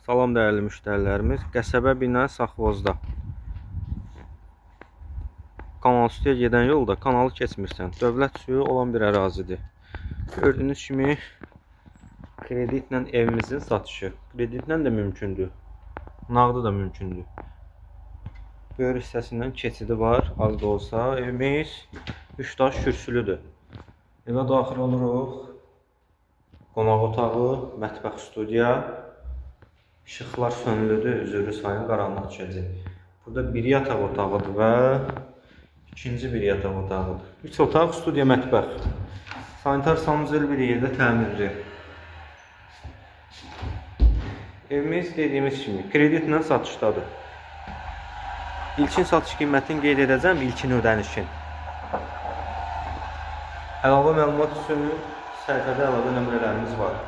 Salam dəyərli müştərilərimiz. Qəsəbə bina Safxozda. Kanal üstüyə gedən yolda kanalı keçmirsən. Dövlət suyu olan bir ərazidir. Gördüyünüz kimi kreditlə evimizin satışı. Kreditlə də mümkündür. Nağdı da mümkündür. Böyür hissəsindən keçidi var. Az da olsa evimiz 3 daş kürsülüdür. Evə daxil oluruq. Qonaq otağı, mətbəx, studiya. İşıqlar sönülüdür, üzürü sayın qaranlıq düşəcək. Burada bir yataq otağıdır və ikinci bir yataq otağıdır. 3 otaq, studiya, mətbəx. Sanitar sanuzel bir yerdə təmirli. Evimiz dediyimiz kimi kreditlə satışdadır. İlkin satış qiymətini qeyd edəcəm, ilkin ödənişin. Əlavə məlumat üçün səhifədə əlavə nömrələrimiz var.